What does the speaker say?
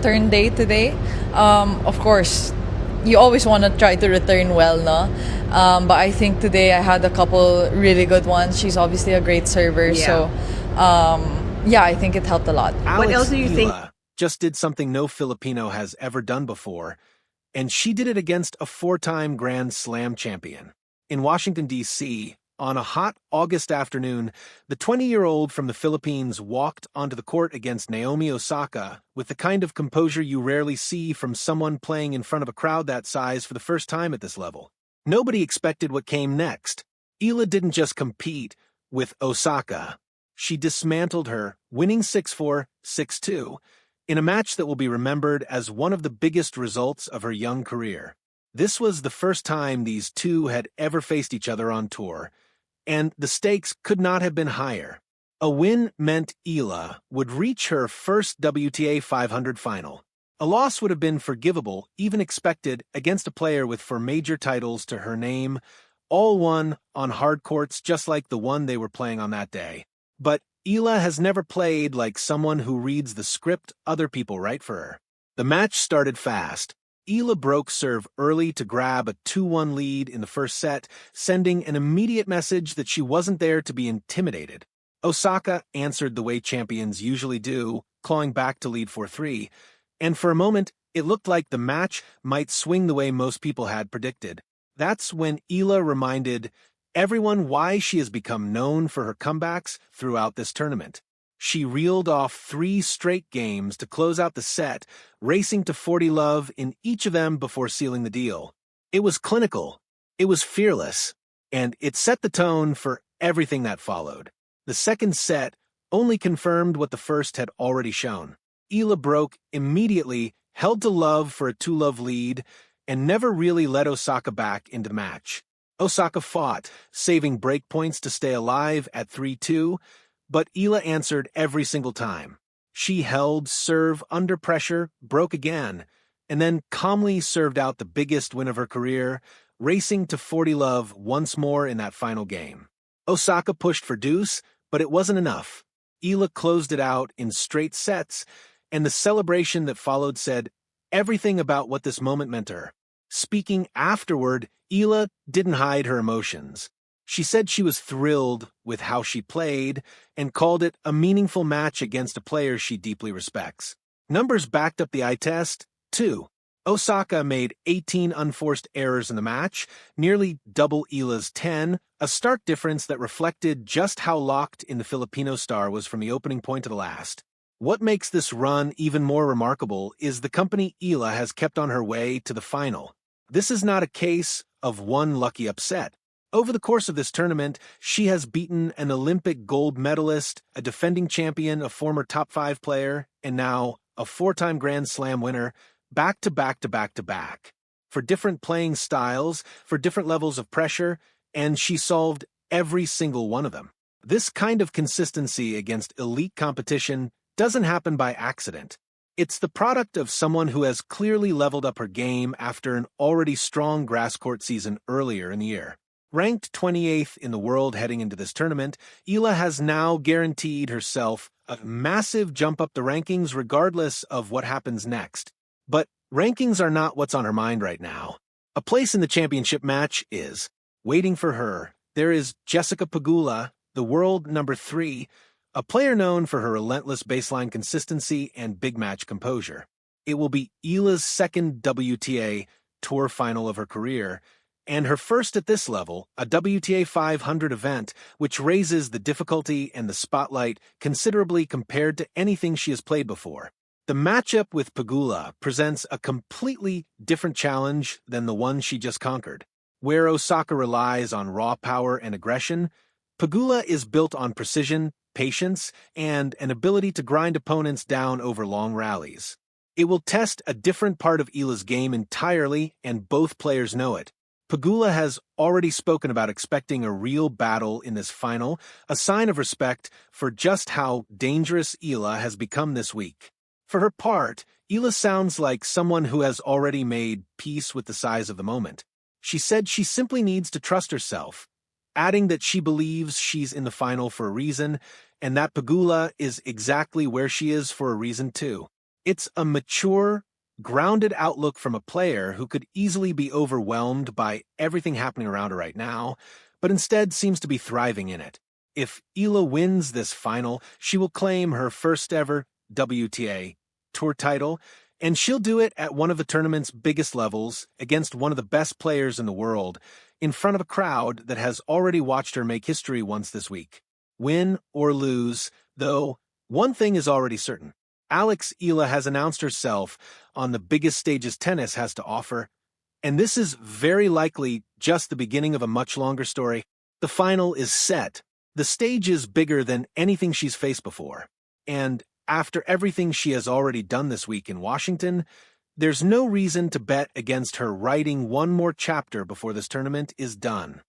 Turn day today. Of course, you always want to try to return well, no? But I think today I had a couple really good ones. She's obviously a great server, so yeah, I think it helped a lot. What else do you think? Just did something no Filipino has ever done before, and she did it against a four-time Grand Slam champion. In Washington, D.C., on a hot August afternoon, the 20-year-old from the Philippines walked onto the court against Naomi Osaka with the kind of composure you rarely see from someone playing in front of a crowd that size for the first time at this level. Nobody expected what came next. Eala didn't just compete with Osaka. She dismantled her, winning 6-4, 6-2, in a match that will be remembered as one of the biggest results of her young career. This was the first time these two had ever faced each other on tour, and the stakes could not have been higher. A win meant Eala would reach her first WTA 500 final. A loss would have been forgivable, even expected, against a player with four major titles to her name, all won on hard courts just like the one they were playing on that day. But Eala has never played like someone who reads the script other people write for her. The match started fast. Eala broke serve early to grab a 2-1 lead in the first set, sending an immediate message that she wasn't there to be intimidated. Osaka answered the way champions usually do, clawing back to lead 4-3, and for a moment, it looked like the match might swing the way most people had predicted. That's when Eala reminded everyone why she has become known for her comebacks throughout this tournament. She reeled off 3 straight games to close out the set, racing to 40 love in each of them before sealing the deal. It was clinical, it was fearless, and it set the tone for everything that followed. The second set only confirmed what the first had already shown. Eala broke immediately, held to love for a 2-love lead, and never really let Osaka back into the match. Osaka fought, saving break points to stay alive at 3-2, but Eala answered every single time. She held serve under pressure, broke again, and then calmly served out the biggest win of her career, racing to 40 love once more in that final game. Osaka pushed for deuce, but it wasn't enough. Eala closed it out in straight sets, and the celebration that followed said everything about what this moment meant to her. Speaking afterward, Eala didn't hide her emotions. She said she was thrilled with how she played and called it a meaningful match against a player she deeply respects. Numbers backed up the eye test, too. Osaka made 18 unforced errors in the match, nearly double Eala's 10, a stark difference that reflected just how locked in the Filipino star was from the opening point to the last. What makes this run even more remarkable is the company Eala has kept on her way to the final. This is not a case of one lucky upset. Over the course of this tournament, she has beaten an Olympic gold medalist, a defending champion, a former top 5 player, and now a 4-time Grand Slam winner, back to back to back to back. For different playing styles, for different levels of pressure, and she solved every single one of them. This kind of consistency against elite competition doesn't happen by accident. It's the product of someone who has clearly leveled up her game after an already strong grass court season earlier in the year. Ranked 28th in the world heading into this tournament, Eala has now guaranteed herself a massive jump up the rankings regardless of what happens next. But rankings are not what's on her mind right now. A place in the championship match is. Waiting for her, there is Jessica Pegula, the world number 3, a player known for her relentless baseline consistency and big match composure. It will be Eala's second WTA Tour final of her career, and her first at this level, a WTA 500 event, which raises the difficulty and the spotlight considerably compared to anything she has played before. The matchup with Pegula presents a completely different challenge than the one she just conquered. Where Osaka relies on raw power and aggression, Pegula is built on precision, patience, and an ability to grind opponents down over long rallies. It will test a different part of Eala's game entirely, and both players know it. Pegula has already spoken about expecting a real battle in this final, a sign of respect for just how dangerous Eala has become this week. For her part, Eala sounds like someone who has already made peace with the size of the moment. She said she simply needs to trust herself, adding that she believes she's in the final for a reason, and that Pegula is exactly where she is for a reason too. It's a mature, grounded outlook from a player who could easily be overwhelmed by everything happening around her right now, but instead seems to be thriving in it. If Eala wins this final, she will claim her first ever WTA Tour title, and she'll do it at one of the tournament's biggest levels against one of the best players in the world, in front of a crowd that has already watched her make history once this week. Win or lose, though, one thing is already certain. Alex Eala has announced herself on the biggest stages tennis has to offer, and this is very likely just the beginning of a much longer story. The final is set. The stage is bigger than anything she's faced before, and after everything she has already done this week in Washington, there's no reason to bet against her writing one more chapter before this tournament is done.